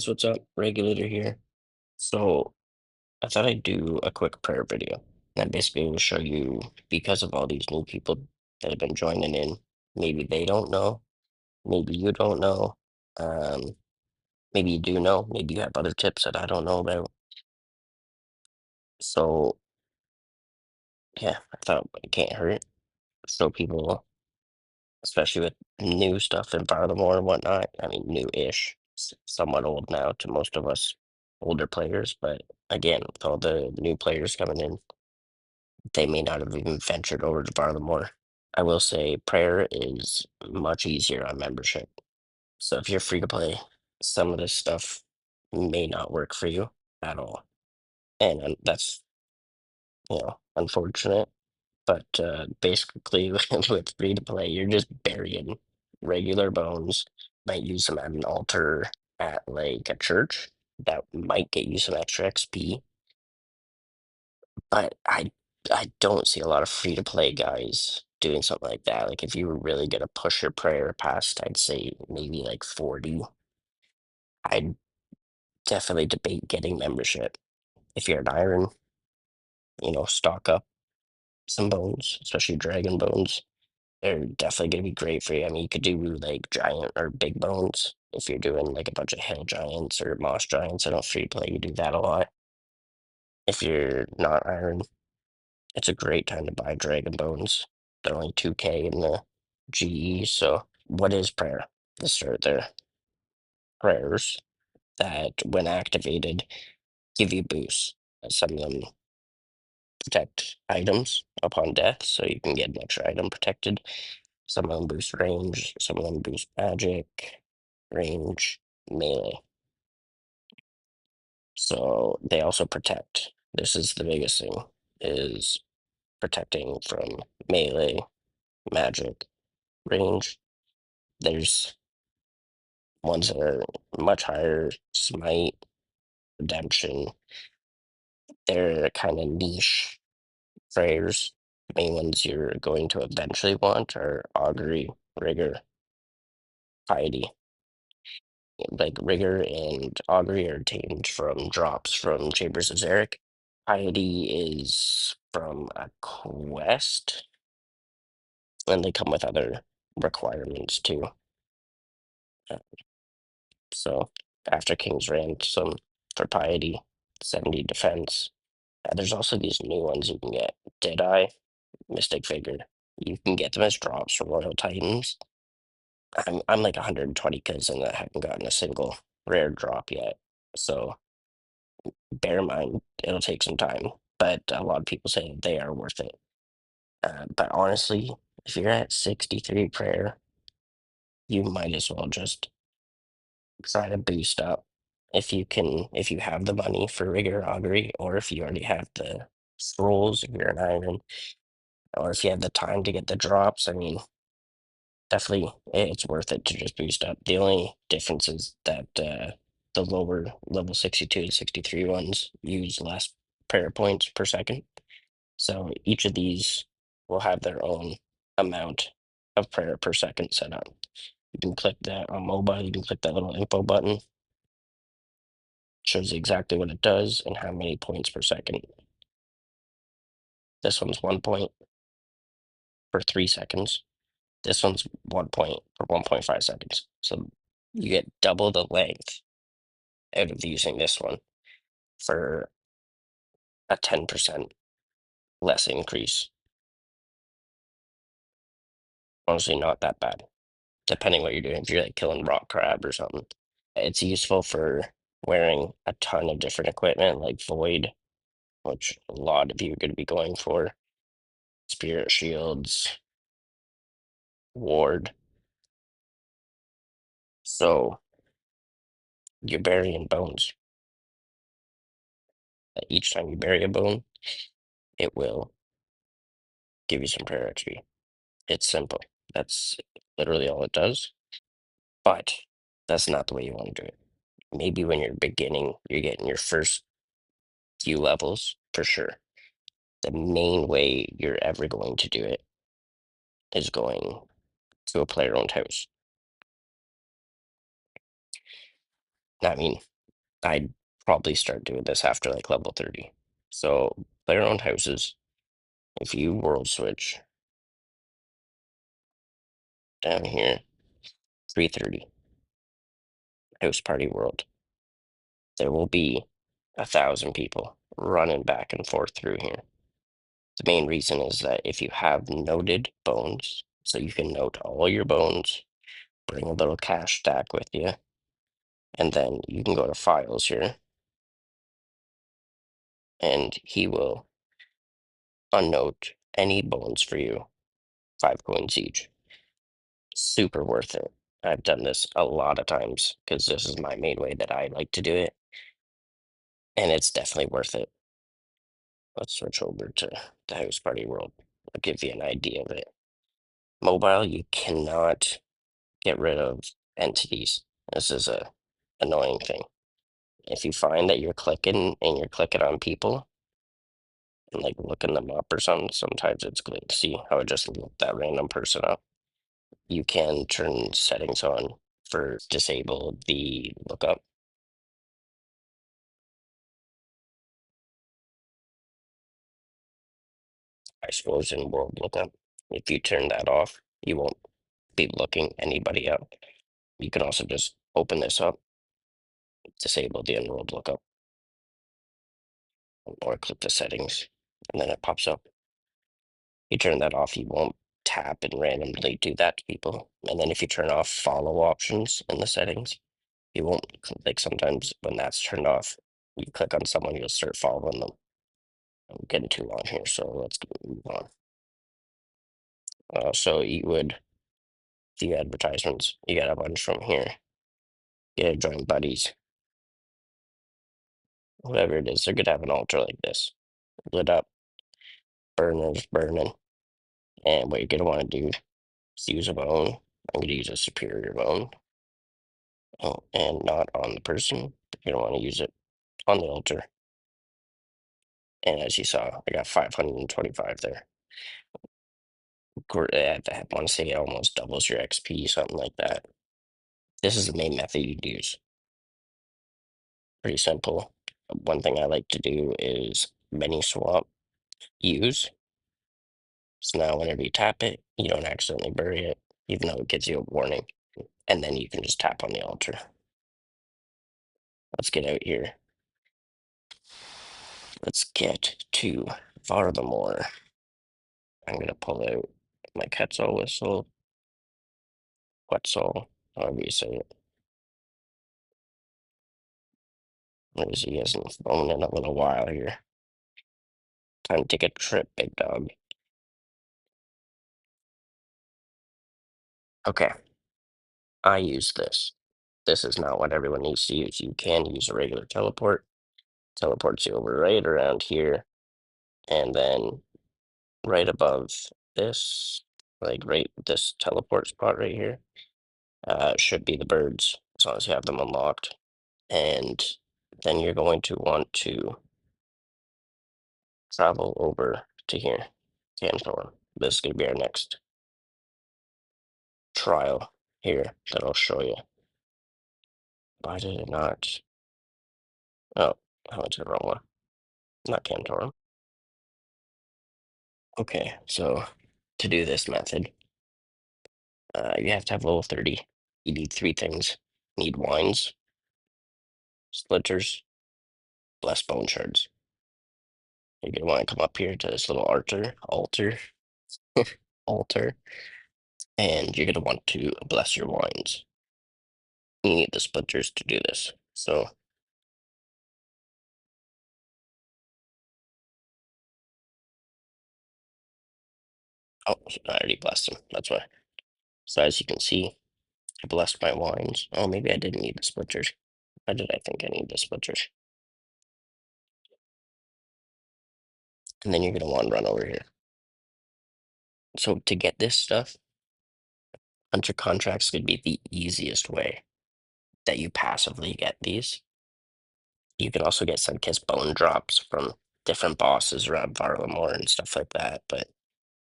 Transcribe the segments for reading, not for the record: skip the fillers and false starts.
Guys, what's up? Regulator here. So I thought I'd do a quick prayer video. And basically will show you because of all these new people that have been joining in, maybe they don't know, maybe you don't know, um, maybe you do know, maybe you have other tips that I don't know about. So yeah, I thought it can't hurt. Show people, especially with new stuff in Varlamore and whatnot. I mean, new-ish, somewhat old now to most of us older players, but again, with all the new players coming in, they may not have even ventured over to Varlamore. I will say prayer is much easier on membership. So if you're free to play, some of this stuff may not work for you at all. And that's, unfortunate. But basically, with free to play, you're just burying regular bones. Might use them at an altar at like a church. That might get you some extra XP. But I don't see a lot of free to play guys doing something like that. Like if you were really gonna push your prayer past, I'd say maybe like 40. I'd definitely debate getting membership. If you're an iron, stock up some bones, especially dragon bones. They're definitely gonna be great for you. I mean, you could do like giant or big bones if you're doing like a bunch of hill giants or moss giants. I don't free to play, you do that a lot. If you're not iron, it's a great time to buy dragon bones. They're only 2K in the GE. So, what is prayer? Let's start there. Prayers that, when activated, give you boosts. Some of them protect items upon death, so you can get an extra item protected. Some of them boost range, some of them boost magic, range, melee. So they also protect. This is the biggest thing, is protecting from melee, magic, range. There's ones that are much higher, smite, redemption. They're kind of niche prayers. The main ones you're going to eventually want are augury, rigor, piety. Like rigor and augury are obtained from drops from Chambers of Zarek. Piety is from a quest, and they come with other requirements too. Uh, So after King's Ransom for piety, 70 defense. There's also these new ones you can get. Deadeye, Mystic Vigor. You can get them as drops for Royal Titans. I'm like 120 kills and I haven't gotten a single rare drop yet. So bear in mind, it'll take some time, but a lot of people say they are worth it. But honestly, if you're at 63 prayer, you might as well just try to boost up. If you have the money for rigor augury, or if you already have the scrolls, if you're an iron, or if you have the time to get the drops, I mean, definitely it's worth it to just boost up. The only difference is that the lower level 62 to 63 ones use less prayer points per second. So each of these will have their own amount of prayer per second set up. You can click that on mobile, you can click that little info button, shows you exactly what it does and how many points per second. This one's 1 point for 3 seconds. This one's 1 point for 1.5 seconds. So you get double the length out of using this one for a 10% less increase. Honestly, not that bad, depending what you're doing. If you're like killing rock crab or something, it's useful for wearing a ton of different equipment like Void, which a lot of you are going to be going for, Spirit Shields, Ward. So you're burying bones. Each time you bury a bone, it will give you some prayer XP. It's simple. That's literally all it does. But that's not the way you want to do it. Maybe when you're beginning, you're getting your first few levels for sure. The main way you're ever going to do it is going to a player owned house. I mean, I'd probably start doing this after like level 30. So player owned houses. If you world switch down here, 330, house party world, there will be 1,000 people running back and forth through here. The main reason is that if you have noted bones, so you can note all your bones, bring a little cash stack with you, and then you can go to files here, and he will unnote any bones for you, 5 coins each. Super worth it. I've done this a lot of times because this is my main way that I like to do it, and it's definitely worth it. Let's switch over to the house party world. I'll give you an idea of it. Mobile, you cannot get rid of entities. This is a annoying thing. If you find that you're clicking and you're clicking on people and like looking them up or something, sometimes it's glitch. See how it just looked that random person up? You can turn settings on for disable the lookup. I suppose in world lookup. If you turn that off, you won't be looking anybody up. You can also just open this up, disable the in-world lookup, or click the settings, and then it pops up. You turn that off, you won't tap and randomly do that to people. And then if you turn off follow options in the settings, you won't, like sometimes when that's turned off, you click on someone, you'll start following them. I'm getting too long here, so let's move on. So you would the advertisements. You got a bunch from here. Get join buddies, whatever it is. They're gonna have an altar like this, lit up, burners burning. And what you're gonna want to do is use a bone. I'm gonna use a superior bone. Oh, and not on the person. You're gonna want to use it on the altar. And as you saw, I got 525 there. I want to say it almost doubles your XP, something like that. This is the main method you'd use. Pretty simple. One thing I like to do is mini swap use. So now whenever you tap it, you don't accidentally bury it, even though it gives you a warning. And then you can just tap on the altar. Let's get out here. Let's get to Varlamore. I'm gonna pull out my Quetzal whistle, Quetzal, however you say it. Let me see, he hasn't flown in a little while here. Time to take a trip, big dog. Okay, I use this. This is not what everyone needs to use. You can use a regular teleport. Teleports you over right around here, and then right above this, like right this teleport spot right here, should be the birds, as long as you have them unlocked. And then you're going to want to travel over to here, Cantor. This is going to be our next trial here that I'll show you. Why did it not? Oh, I went to the wrong one. Not Cantor. Okay, so to do this method, you have to have level 30. You need 3 things. You need wines, splinters, blessed bone shards. You're gonna want to come up here to this little altar, and you're gonna want to bless your wines. You need the splinters to do this. So, oh, I already blessed them. That's why. So as you can see, I blessed my wines. Oh, maybe I didn't need the splinters. Why did I think I need the splinters? And then you're gonna want to run over here. So to get this stuff, hunter contracts could be the easiest way that you passively get these. You can also get Sunkiss bone drops from different bosses around Varlamore and stuff like that. But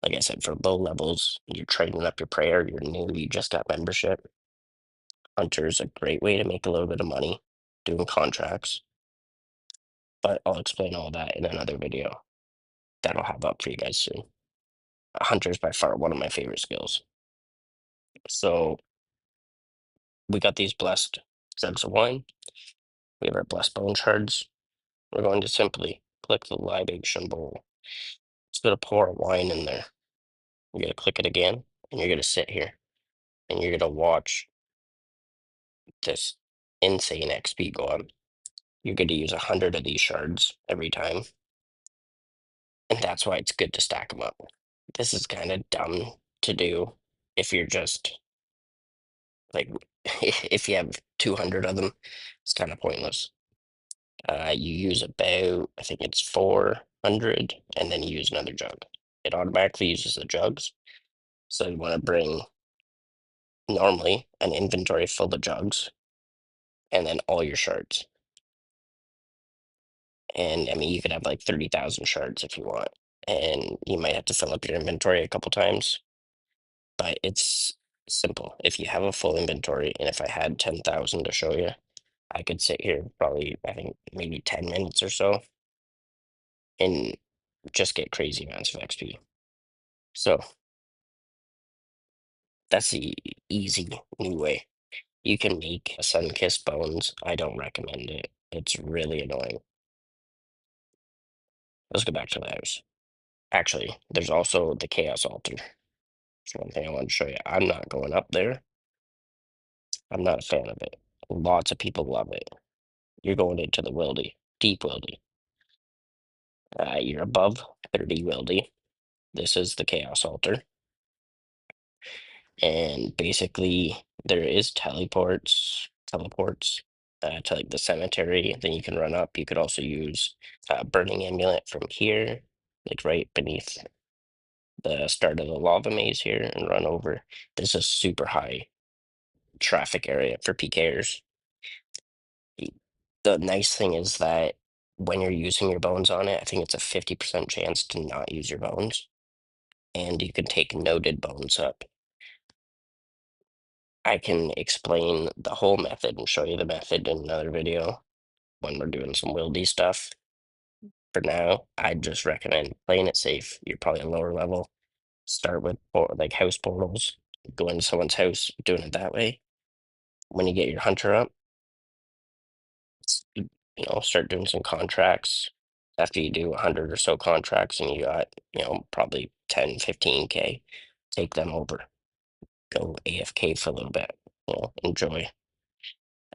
like I said, for low levels, you're trading up your prayer, you're new, you just got membership. Hunter is a great way to make a little bit of money. doing contracts. But I'll explain all that in another video that I'll have up for you guys soon. A hunter is by far one of my favorite skills. So we got these blessed jugs of wine. We have our blessed bone shards. We're going to simply click the libation bowl. It's going to pour wine in there. You're going to click it again, and you're going to sit here, and you're going to watch this insane XP go on. You're going to use 100 of these shards every time, and that's why it's good to stack them up. This is kind of dumb to do if you're just like, if you have 200 of them, it's kind of pointless. You use about, I think it's 400, and then you use another jug. It automatically uses the jugs. So you want to bring normally an inventory full of jugs and then all your shards. And I mean, you could have like 30,000 shards if you want. And you might have to fill up your inventory a couple times, but it's simple. If you have a full inventory, and if I had 10,000 to show you, I could sit here probably, I think, maybe 10 minutes or so and just get crazy amounts of XP. So that's the easy new way. You can make sun-kissed bones. I don't recommend it. It's really annoying. Let's go back to the house. Actually, there's also the chaos altar. That's one thing I want to show you. I'm not going up there. I'm not a fan of it. Lots of people love it. You're going into the wildy, deep wildy. You're above 30 wildy. This is the chaos altar. And basically, there is teleports to like the cemetery. Then you can run up. You could also use burning amulet from here, like right beneath the start of the lava maze here, and run over. This is super high traffic area for PKers. The nice thing is that when you're using your bones on it, I think it's a 50% chance to not use your bones, and you can take noted bones up. I can explain the whole method and show you the method in another video when we're doing some wildy stuff. For now, I'd just recommend playing it safe. You're probably a lower level. Start with like house portals, go into someone's house, doing it that way. When you get your hunter up, start doing some contracts. After you do 100 or so contracts and you got, probably 10, 15K, take them over. Go AFK for a little bit, enjoy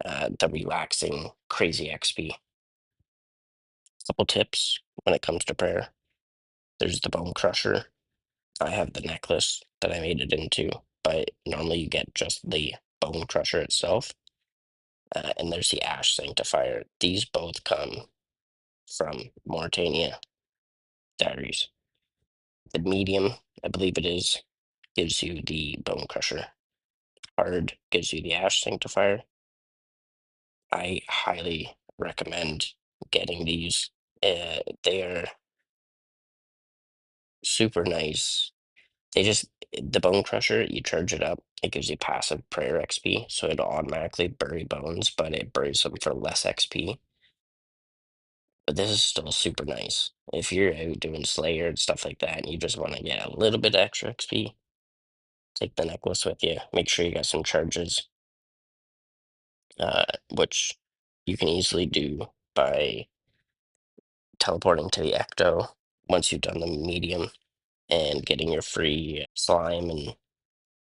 the relaxing, crazy XP. Couple tips when it comes to prayer. There's the bone crusher. I have the necklace that I made it into, but normally you get just the bone crusher itself. And there's the ash sanctifier. These both come from Mauritania diaries. The medium, I believe it is, gives you the bone crusher. Hard gives you the ash sanctifier. I highly recommend getting these. They are super nice. The bone crusher, you charge it up, it gives you passive prayer XP, so it'll automatically bury bones, but it buries them for less XP. But this is still super nice. If you're out doing Slayer and stuff like that, and you just want to get a little bit extra XP, take the necklace with you. Make sure you got some charges, which you can easily do by teleporting to the Ecto once you've done the medium and getting your free slime and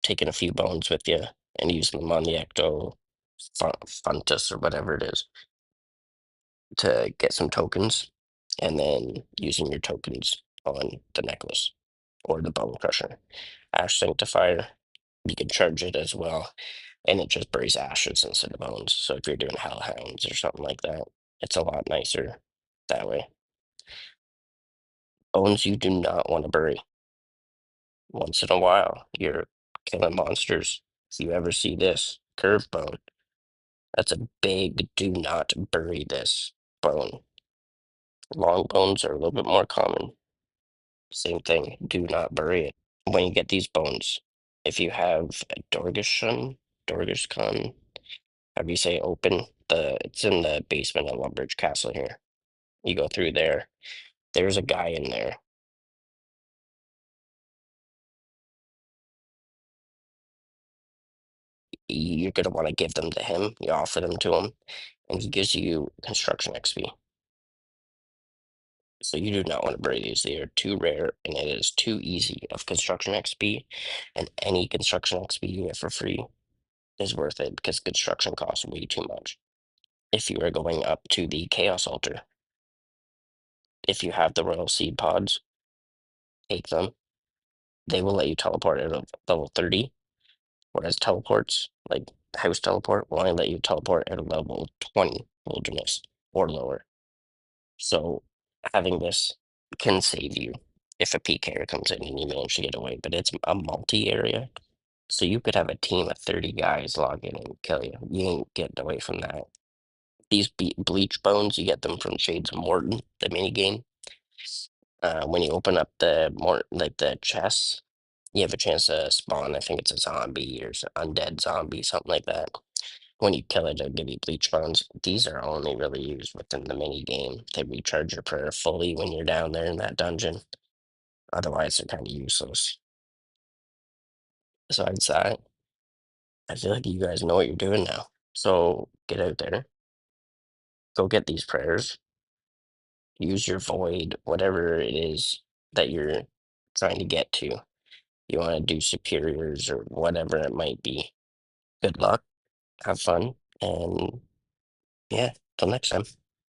taking a few bones with you and using them on the Ecto Funtus or whatever it is to get some tokens, and then using your tokens on the necklace or the bone crusher. Ash Sanctifier, you can charge it as well, and it just buries ashes instead of bones. So if you're doing hellhounds or something like that, it's a lot nicer that way. Bones you do not want to bury. Once in a while, you're killing monsters. If you ever see this curved bone, that's a big do not bury this bone. Long bones are a little bit more common. Same thing, do not bury it. When you get these bones, if you have a Dorgashun, Have you say open the? It's in the basement of Lumbridge Castle here. You go through there. There's a guy in there. You're gonna want to give them to him. You offer them to him, and he gives you construction XP. So you do not want to bury these. They are too rare, and it is too easy of construction XP. And any construction XP you get for free is worth it because construction costs way too much. If you are going up to the Chaos Altar, if you have the Royal Seed Pods, take them. They will let you teleport at level 30, whereas teleports, like House Teleport, will only let you teleport at a level 20 Wilderness or lower. So having this can save you if a PK comes in and you manage to get away, but it's a multi-area. So you could have a team of 30 guys log in and kill you. You ain't getting away from that. These bleach bones, you get them from Shades of Morton, the mini game. When you open up the more like the chests, you have a chance to spawn. I think it's a zombie or undead zombie, something like that. When you kill it, it'll give you bleach bones. These are only really used within the mini game. They recharge your prayer fully when you're down there in that dungeon. Otherwise, they're kind of useless. Besides that, I feel like you guys know what you're doing now. So get out there, go get these prayers, use your void, whatever it is that you're trying to get to. You want to do superiors or whatever it might be. Good luck, have fun, and yeah, till next time.